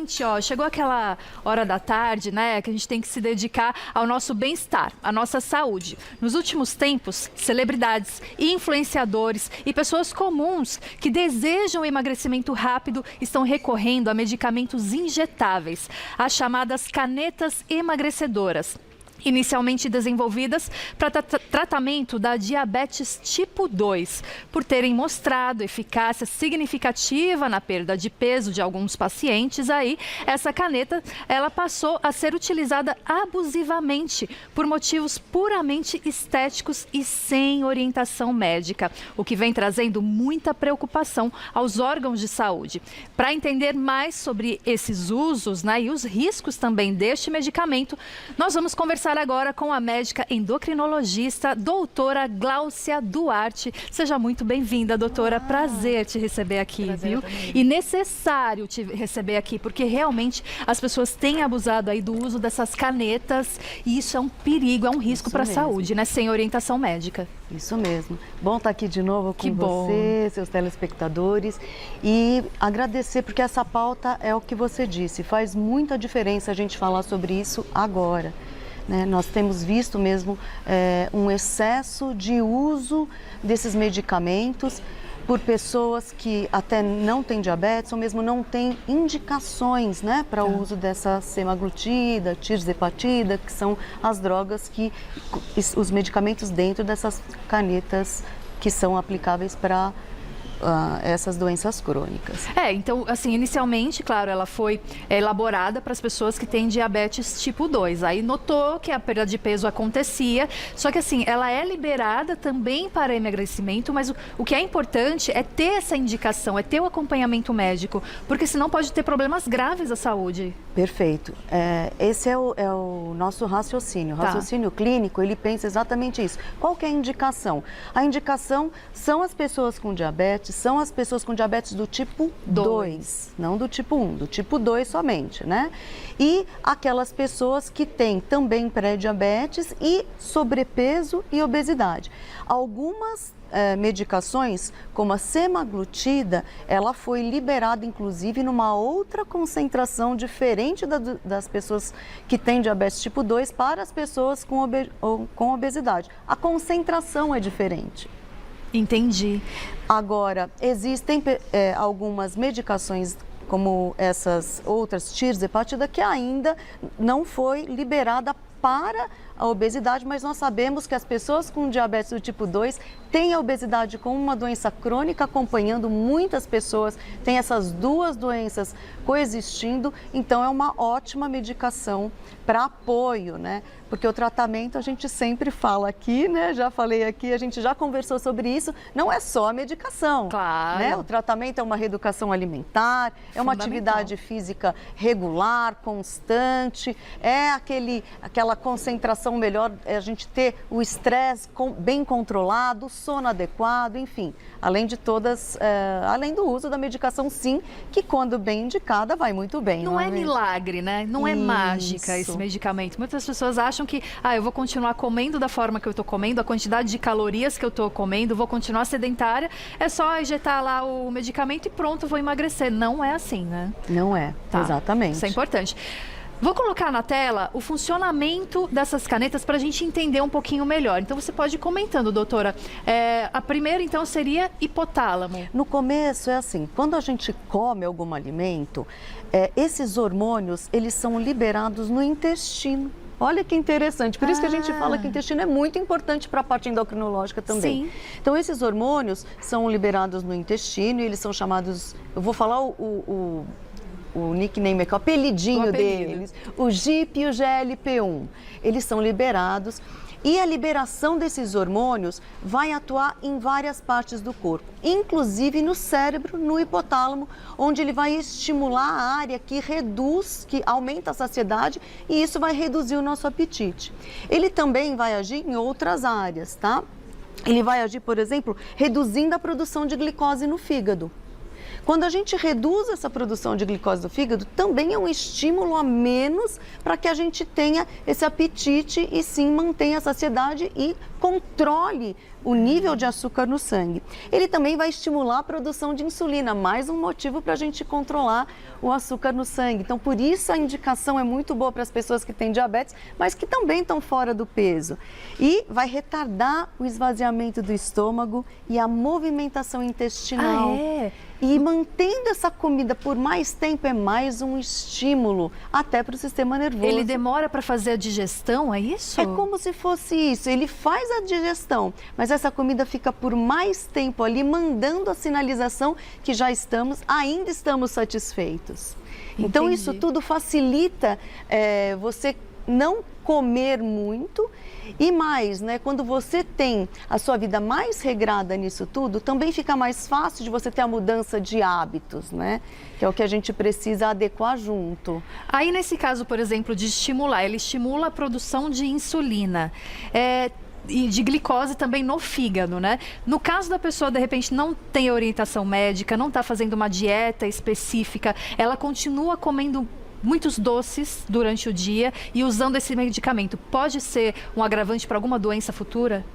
gente, ó, chegou aquela hora da tarde, né, que a gente tem que se dedicar ao nosso bem-estar, à nossa saúde. Nos últimos tempos, celebridades, influenciadores e pessoas comuns que desejam emagrecimento rápido estão recorrendo a medicamentos injetáveis, as chamadas canetas emagrecedoras. Inicialmente desenvolvidas para tratamento da diabetes tipo 2, por terem mostrado eficácia significativa na perda de peso de alguns pacientes, aí essa caneta ela passou a ser utilizada abusivamente por motivos puramente estéticos e sem orientação médica, o que vem trazendo muita preocupação aos órgãos de saúde. Para entender mais sobre esses usos, né, e os riscos também deste medicamento, nós vamos conversar agora com a médica endocrinologista, doutora Gláucia Duarte. Seja muito bem-vinda, doutora. Prazer te receber aqui, viu? E necessário te receber aqui, porque realmente as pessoas têm abusado aí do uso dessas canetas e isso é um perigo, é um risco para a saúde, né? Sem orientação médica. Isso mesmo. Bom estar aqui de novo com você, seus telespectadores, e agradecer, porque essa pauta é o que você disse, faz muita diferença a gente falar sobre isso agora. Né? Nós temos visto mesmo um excesso de uso desses medicamentos por pessoas que até não têm diabetes ou mesmo não têm indicações, né, para o uso dessa semaglutida, tirzepatida, que são as drogas os medicamentos dentro dessas canetas que são aplicáveis para essas doenças crônicas. Então, assim, inicialmente, claro, ela foi elaborada para as pessoas que têm diabetes tipo 2. Aí notou que a perda de peso acontecia, só que assim, ela é liberada também para emagrecimento, mas o que é importante é ter essa indicação, é ter o acompanhamento médico, porque senão pode ter problemas graves à saúde. Perfeito. Esse é o nosso raciocínio. O raciocínio clínico, ele pensa exatamente isso. Qual que é a indicação? A indicação são as pessoas com diabetes, são as pessoas com diabetes do tipo 2, não do tipo 1, do tipo 2 somente, né? E aquelas pessoas que têm também pré-diabetes e sobrepeso e obesidade. Algumas medicações, como a semaglutida, ela foi liberada inclusive numa outra concentração diferente das pessoas que têm diabetes tipo 2 para as pessoas com obesidade. A concentração é diferente. Entendi. Agora, existem algumas medicações, como essas outras, tirzepatida, que ainda não foi liberada para a obesidade, mas nós sabemos que as pessoas com diabetes do tipo 2 têm a obesidade como uma doença crônica acompanhando muitas pessoas, tem essas duas doenças coexistindo, então é uma ótima medicação para apoio, né? Porque o tratamento a gente sempre fala aqui, né? Já falei aqui, a gente já conversou sobre isso, não é só a medicação. Claro. Né? O tratamento é uma reeducação alimentar, é uma atividade física regular, constante, é aquela concentração melhor, é a gente ter o estresse bem controlado, o sono adequado, enfim, além de além do uso da medicação, sim, que quando bem indicada vai muito bem. Não é milagre, né? Não é mágica esse medicamento. Muitas pessoas acham que, eu vou continuar comendo da forma que eu estou comendo, a quantidade de calorias que eu estou comendo, vou continuar sedentária, é só injetar lá o medicamento e pronto, vou emagrecer. Não é assim, né? Não é, exatamente. Isso é importante. Vou colocar na tela o funcionamento dessas canetas para a gente entender um pouquinho melhor. Então, você pode ir comentando, doutora. A primeira, então, seria hipotálamo. No começo, é assim, quando a gente come algum alimento, esses hormônios, eles são liberados no intestino. Olha que interessante, por isso que a gente fala que o intestino é muito importante para a parte endocrinológica também. Sim. Então, esses hormônios são liberados no intestino e eles são chamados, eu vou falar o nickname aqui, o apelidinho deles, o GIP e o GLP-1. Eles são liberados e a liberação desses hormônios vai atuar em várias partes do corpo, inclusive no cérebro, no hipotálamo, onde ele vai estimular a área que aumenta a saciedade e isso vai reduzir o nosso apetite. Ele também vai agir em outras áreas, tá? Ele vai agir, por exemplo, reduzindo a produção de glicose no fígado. Quando a gente reduz essa produção de glicose do fígado, também é um estímulo a menos para que a gente tenha esse apetite e sim mantenha a saciedade e controle o nível de açúcar no sangue. Ele também vai estimular a produção de insulina, mais um motivo para a gente controlar o açúcar no sangue. Então, por isso a indicação é muito boa para as pessoas que têm diabetes, mas que também estão fora do peso. E vai retardar o esvaziamento do estômago e a movimentação intestinal. Ah, é? E mantendo essa comida por mais tempo é mais um estímulo, até para o sistema nervoso. Ele demora para fazer a digestão, é isso? É como se fosse isso, ele faz a digestão, mas essa comida fica por mais tempo ali, mandando a sinalização que ainda estamos satisfeitos. Então Entendi. isso tudo facilita você não comer muito e mais, né? Quando você tem a sua vida mais regrada nisso tudo, também fica mais fácil de você ter a mudança de hábitos, né? Que é o que a gente precisa adequar junto. Aí, nesse caso, por exemplo, de estimular, ele estimula a produção de insulina. E de glicose também no fígado, né? No caso da pessoa, de repente, não tem orientação médica, não está fazendo uma dieta específica, ela continua comendo muitos doces durante o dia e usando esse medicamento, pode ser um agravante para alguma doença futura?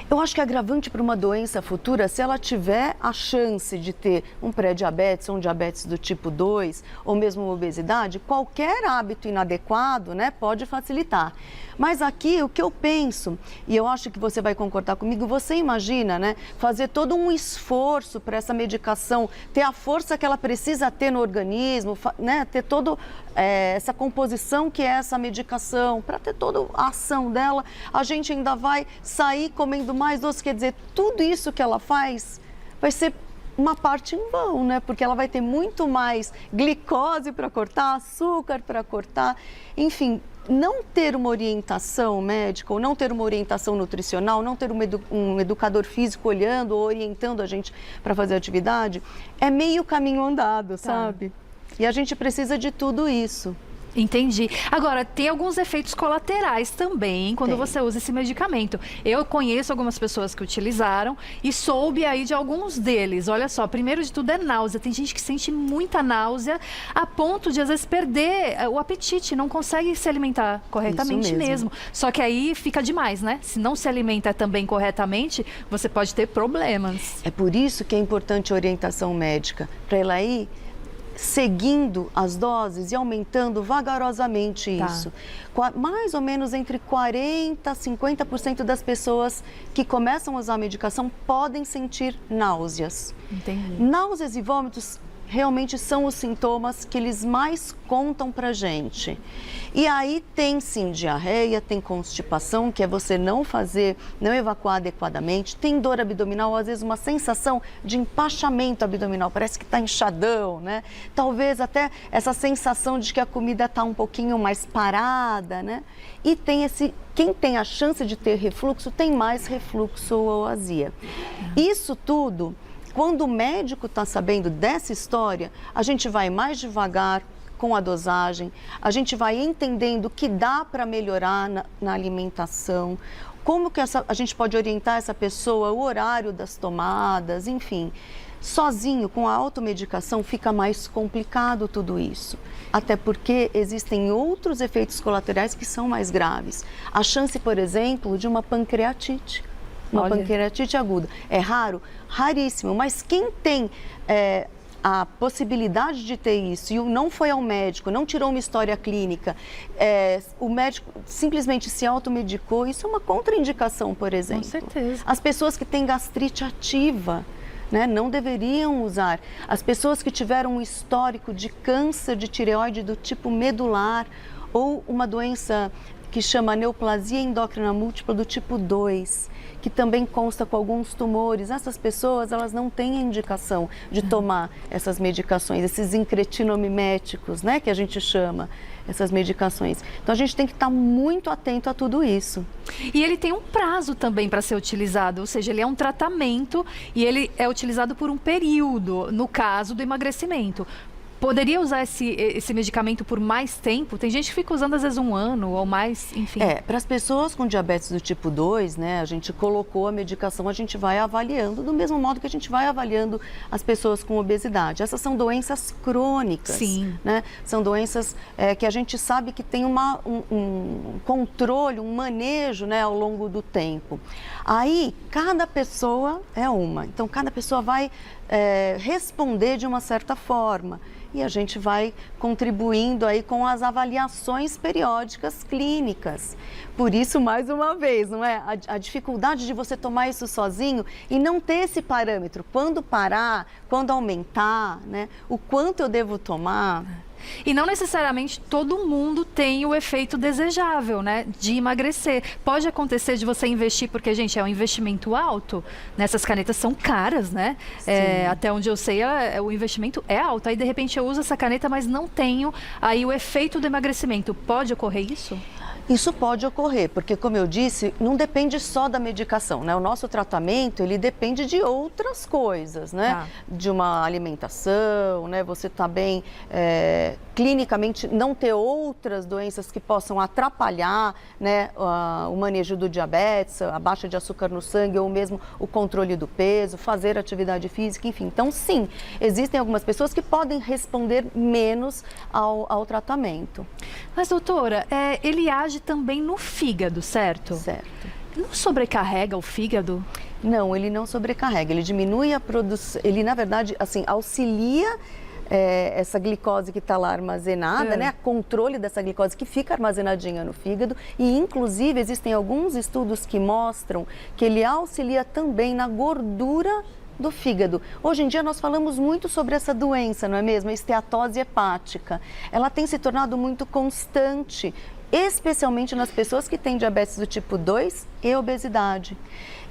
Eu acho que agravante para uma doença futura, se ela tiver a chance de ter um pré-diabetes ou um diabetes do tipo 2 ou mesmo uma obesidade, qualquer hábito inadequado, né, pode facilitar. Mas aqui o que eu penso, e eu acho que você vai concordar comigo, você imagina, né, fazer todo um esforço para essa medicação ter a força que ela precisa ter no organismo, né, ter toda essa composição que é essa medicação, para ter toda a ação dela, a gente ainda vai sair comendo mais doce, quer dizer, tudo isso que ela faz vai ser uma parte em vão, né? Porque ela vai ter muito mais glicose para cortar, açúcar para cortar, enfim, não ter uma orientação médica ou não ter uma orientação nutricional, não ter um educador físico olhando ou orientando a gente para fazer atividade, é meio caminho andado, sabe? E a gente precisa de tudo isso. Entendi. Agora, tem alguns efeitos colaterais também quando você usa esse medicamento. Eu conheço algumas pessoas que utilizaram e soube aí de alguns deles. Olha só, primeiro de tudo é náusea. Tem gente que sente muita náusea a ponto de, às vezes, perder o apetite, não consegue se alimentar corretamente mesmo. Só que aí fica demais, né? Se não se alimenta também corretamente, você pode ter problemas. É por isso que é importante a orientação médica, para ela ir seguindo as doses e aumentando vagarosamente isso. Mais ou menos entre 40% a 50% das pessoas que começam a usar a medicação podem sentir náuseas. Entendi. Náuseas e vômitos realmente são os sintomas que eles mais contam pra gente. E aí tem sim diarreia, tem constipação, que é você não evacuar adequadamente, tem dor abdominal, às vezes uma sensação de empachamento abdominal, parece que está inchadão, né? Talvez até essa sensação de que a comida está um pouquinho mais parada, né? E tem quem tem a chance de ter refluxo, tem mais refluxo ou azia. Isso tudo, quando o médico está sabendo dessa história, a gente vai mais devagar com a dosagem, a gente vai entendendo o que dá para melhorar na alimentação, como que a gente pode orientar essa pessoa, o horário das tomadas, enfim. Sozinho, com a automedicação, fica mais complicado tudo isso. Até porque existem outros efeitos colaterais que são mais graves. A chance, por exemplo, de uma pancreatite. Uma pancreatite aguda. É raro? Raríssimo. Mas quem tem a possibilidade de ter isso e não foi ao médico, não tirou uma história clínica, o médico simplesmente se automedicou, isso é uma contraindicação, por exemplo. Com certeza. As pessoas que têm gastrite ativa, né, não deveriam usar. As pessoas que tiveram um histórico de câncer de tireoide do tipo medular ou uma doença que chama neoplasia endócrina múltipla do tipo 2, que também consta com alguns tumores. Essas pessoas, elas não têm a indicação de tomar essas medicações, esses incretinomiméticos, né, que a gente chama, essas medicações. Então, a gente tem que estar muito atento a tudo isso. E ele tem um prazo também para ser utilizado, ou seja, ele é um tratamento e ele é utilizado por um período, no caso do emagrecimento. poderia usar esse medicamento por mais tempo? Tem gente que fica usando às vezes 1 ano ou mais, enfim. Para as pessoas com diabetes do tipo 2, né, a gente colocou a medicação, a gente vai avaliando do mesmo modo que a gente vai avaliando as pessoas com obesidade. Essas são doenças crônicas. Sim. Né? São doenças que a gente sabe que tem um controle, um manejo, né, ao longo do tempo. Aí, cada pessoa é uma. Então, cada pessoa vai responder de uma certa forma. E a gente vai contribuindo aí com as avaliações periódicas clínicas. Por isso, mais uma vez, não é? A dificuldade de você tomar isso sozinho e não ter esse parâmetro. Quando parar, quando aumentar, né? O quanto eu devo tomar. E não necessariamente todo mundo tem o efeito desejável, né, de emagrecer. Pode acontecer de você investir, porque, gente, é um investimento alto. Essas canetas são caras, né? Até onde eu sei, o investimento é alto. Aí, de repente, eu uso essa caneta, mas não tenho aí o efeito do emagrecimento. Pode ocorrer isso? Isso pode ocorrer, porque, como eu disse, não depende só da medicação, né? O nosso tratamento, ele depende de outras coisas, né? De uma alimentação, né? Você também, clinicamente, não ter outras doenças que possam atrapalhar, né? O manejo do diabetes, a baixa de açúcar no sangue ou mesmo o controle do peso, fazer atividade física, enfim. Então, sim, existem algumas pessoas que podem responder menos ao tratamento. Mas, doutora, ele age também no fígado, certo? Certo. Não sobrecarrega o fígado? Não, ele não sobrecarrega, ele diminui a produção, ele na verdade, assim, auxilia essa glicose que está lá armazenada, né? Controle dessa glicose que fica armazenadinha no fígado e, inclusive, existem alguns estudos que mostram que ele auxilia também na gordura do fígado. Hoje em dia nós falamos muito sobre essa doença, não é mesmo? A esteatose hepática. Ela tem se tornado muito constante, especialmente nas pessoas que têm diabetes do tipo 2 e obesidade.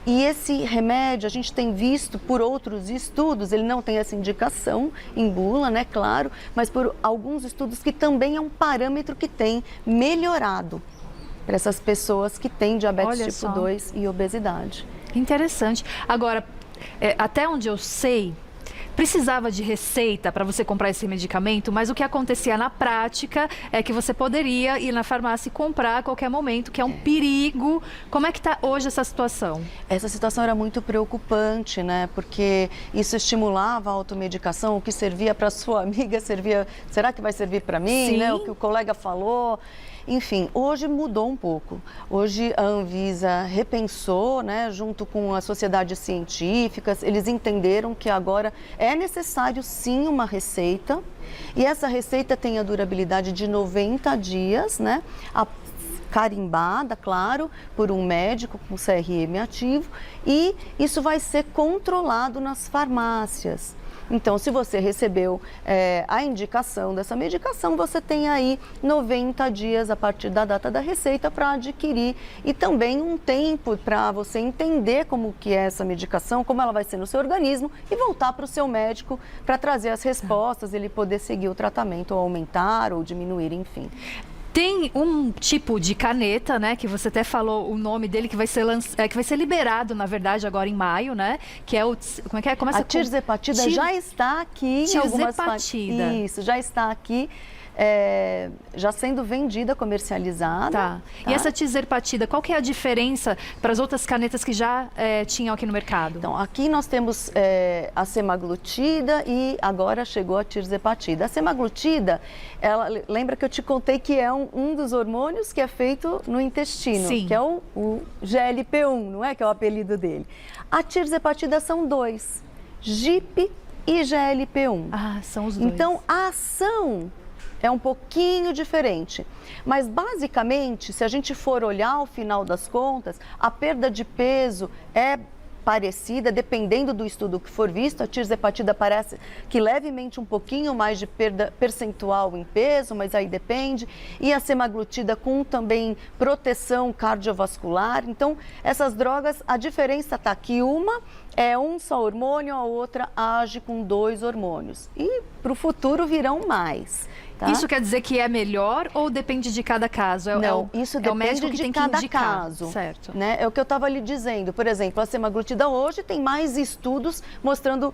E esse remédio, a gente tem visto por outros estudos, ele não tem essa indicação em bula, né, claro, mas por alguns estudos que também é um parâmetro que tem melhorado para essas pessoas que têm diabetes tipo 2 e obesidade. Interessante. Agora, até onde eu sei, precisava de receita para você comprar esse medicamento, mas o que acontecia na prática é que você poderia ir na farmácia e comprar a qualquer momento, que é um perigo. Como é que está hoje essa situação? Essa situação era muito preocupante, né? Porque isso estimulava a automedicação, o que servia para sua amiga servia... Será que vai servir para mim? Sim. Né? O que o colega falou... Enfim, hoje mudou um pouco. Hoje a Anvisa repensou, né, junto com as sociedades científicas, eles entenderam que agora é necessário sim uma receita e essa receita tem a durabilidade de 90 dias, né, carimbada, claro, por um médico com CRM ativo e isso vai ser controlado nas farmácias. Então, se você recebeu a indicação dessa medicação, você tem aí 90 dias a partir da data da receita para adquirir e também um tempo para você entender como que é essa medicação, como ela vai ser no seu organismo e voltar para o seu médico para trazer as respostas, ele poder seguir o tratamento ou aumentar ou diminuir, enfim. Tem um tipo de caneta, né, que você até falou o nome dele, que vai ser liberado, na verdade, agora em maio, né, que é o... Como é que é? A tirzepatida já está aqui em algumas... Isso, já está aqui. Já sendo vendida, comercializada. Tá. E essa tirzepatida, qual que é a diferença para as outras canetas que já tinham aqui no mercado? Então, aqui nós temos a semaglutida e agora chegou a tirzepatida. A semaglutida, lembra que eu te contei que é um dos hormônios que é feito no intestino, Sim. que é o GLP-1, não é? Que é o apelido dele. A tirzepatida são 2, GIP e GLP-1. Ah, são os dois. Então, a ação é um pouquinho diferente, mas basicamente, se a gente for olhar ao final das contas, a perda de peso é parecida, dependendo do estudo que for visto. A tirzepatida parece que levemente um pouquinho mais de perda percentual em peso, mas aí depende. E a semaglutida com também proteção cardiovascular. Então, essas drogas, a diferença está que uma é um só hormônio, a outra age com 2 hormônios. E para o futuro virão mais. Tá? Isso quer dizer que é melhor ou depende de cada caso? Não, isso depende o médico que de tem cada que indicar, caso. certo? Né? É o que eu estava lhe dizendo. Por exemplo, a semaglutida hoje tem mais estudos mostrando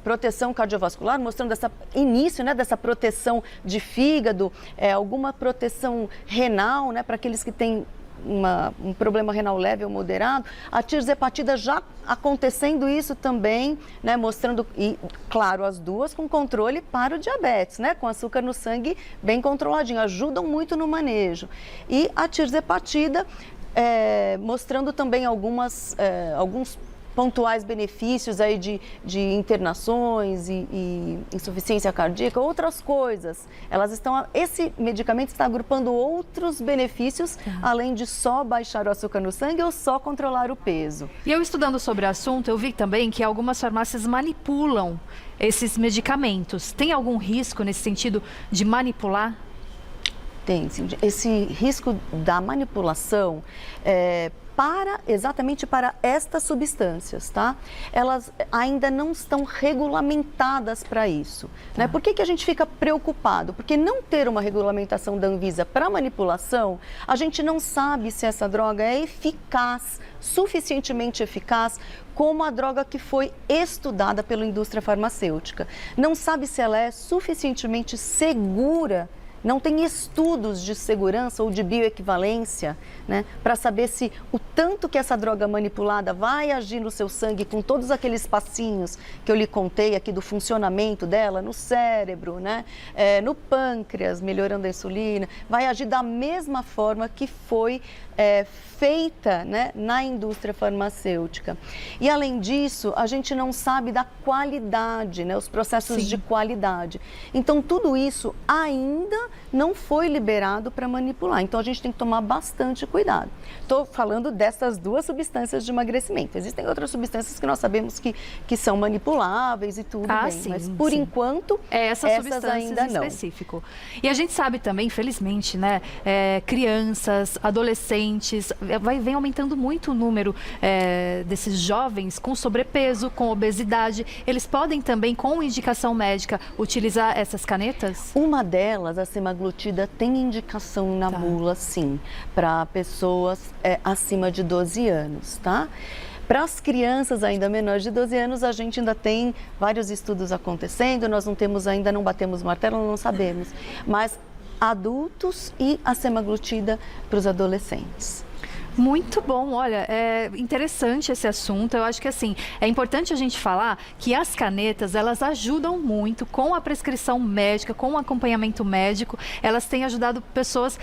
proteção cardiovascular, mostrando esse início, né, dessa proteção de fígado, alguma proteção renal, né, para aqueles que têm um problema renal leve ou moderado, a tirzepatida já acontecendo isso também, né, mostrando, e claro, as duas com controle para o diabetes, né, com açúcar no sangue bem controladinho, ajudam muito no manejo. E a tirzepatida mostrando também alguns pontuais benefícios aí de internações e insuficiência cardíaca, outras coisas. Esse medicamento está agrupando outros benefícios, além de só baixar o açúcar no sangue ou só controlar o peso. E eu estudando sobre o assunto, eu vi também que algumas farmácias manipulam esses medicamentos. Tem algum risco nesse sentido de manipular? Tem, sim. Esse risco da manipulação exatamente para estas substâncias, tá? Elas ainda não estão regulamentadas para isso, né? Por que a gente fica preocupado? Porque não ter uma regulamentação da Anvisa para manipulação, a gente não sabe se essa droga é eficaz, suficientemente eficaz, como a droga que foi estudada pela indústria farmacêutica. Não sabe se ela é suficientemente segura. Não tem estudos de segurança ou de bioequivalência, né, para saber se o tanto que essa droga manipulada vai agir no seu sangue com todos aqueles passinhos que eu lhe contei aqui do funcionamento dela, no cérebro, né, no pâncreas, melhorando a insulina, vai agir da mesma forma que foi feita, né, na indústria farmacêutica. E além disso, a gente não sabe da qualidade, né, os processos de qualidade. Então, tudo isso ainda não foi liberado para manipular. Então, a gente tem que tomar bastante cuidado. Estou falando dessas duas substâncias de emagrecimento. Existem outras substâncias que nós sabemos que são manipuláveis e tudo bem, sim, mas por enquanto, essas ainda não. Específico. E a gente sabe também, infelizmente, né, crianças, adolescentes, vem aumentando muito o número desses jovens com sobrepeso, com obesidade. Eles podem também, com indicação médica, utilizar essas canetas? Uma delas, a semaglutida, tem indicação na bula, sim, para pessoas acima de 12 anos, tá? Para as crianças ainda menores de 12 anos, a gente ainda tem vários estudos acontecendo, nós não batemos martelo, não sabemos, mas adultos e a semaglutida para os adolescentes. Muito bom, olha, é interessante esse assunto. Eu acho que assim, é importante a gente falar que as canetas, elas ajudam muito com a prescrição médica, com o acompanhamento médico. Elas têm ajudado pessoas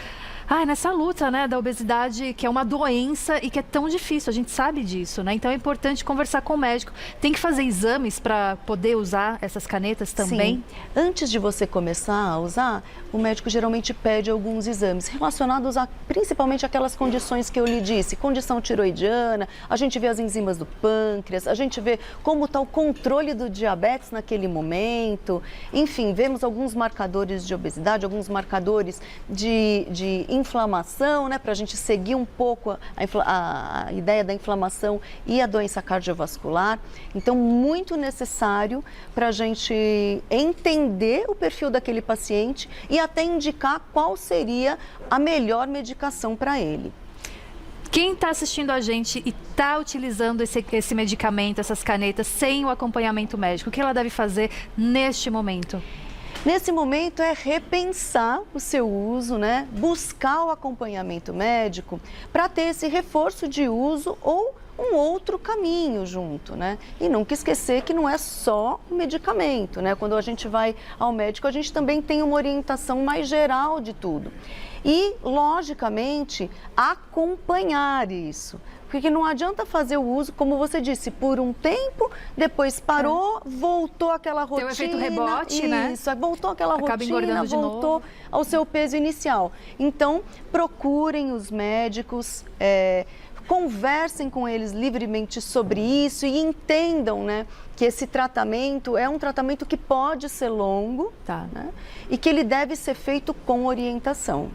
nessa luta, né, da obesidade, que é uma doença e que é tão difícil, a gente sabe disso, né? Então é importante conversar com o médico. Tem que fazer exames para poder usar essas canetas também? Sim. Antes de você começar a usar, o médico geralmente pede alguns exames relacionados a principalmente aquelas condições que eu lhe disse, condição tiroidiana, a gente vê as enzimas do pâncreas, a gente vê como está o controle do diabetes naquele momento, enfim, vemos alguns marcadores de obesidade, alguns marcadores de inflamação, né, para a gente seguir um pouco a ideia da inflamação e a doença cardiovascular. Então, muito necessário para a gente entender o perfil daquele paciente e até indicar qual seria a melhor medicação para ele. Quem está assistindo a gente e está utilizando esse medicamento, essas canetas, sem o acompanhamento médico, o que ela deve fazer neste momento? Nesse momento é repensar o seu uso, né? Buscar o acompanhamento médico para ter esse reforço de uso ou um outro caminho junto, né? E nunca esquecer que não é só o medicamento, né? Quando a gente vai ao médico, a gente também tem uma orientação mais geral de tudo. E, logicamente, acompanhar isso. Porque não adianta fazer o uso, como você disse, por um tempo, depois parou, voltou aquela rotina. Tem o efeito rebote, né? Isso, voltou aquela Acaba engordando de voltou novo. Ao seu peso inicial. Então, procurem os médicos, conversem com eles livremente sobre isso e entendam, né, que esse tratamento é um tratamento que pode ser longo, né, e que ele deve ser feito com orientação.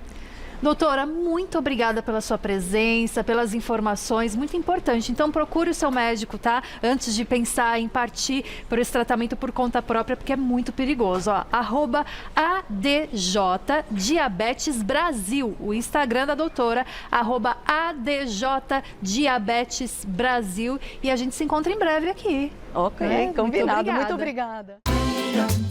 Doutora, muito obrigada pela sua presença, pelas informações, muito importante. Então procure o seu médico, tá? Antes de pensar em partir por esse tratamento por conta própria, porque é muito perigoso. Ó, @ADJ Diabetes Brasil, o Instagram da doutora, @ADJ Diabetes Brasil. E a gente se encontra em breve aqui. Ok, combinado. Muito obrigada. obrigada.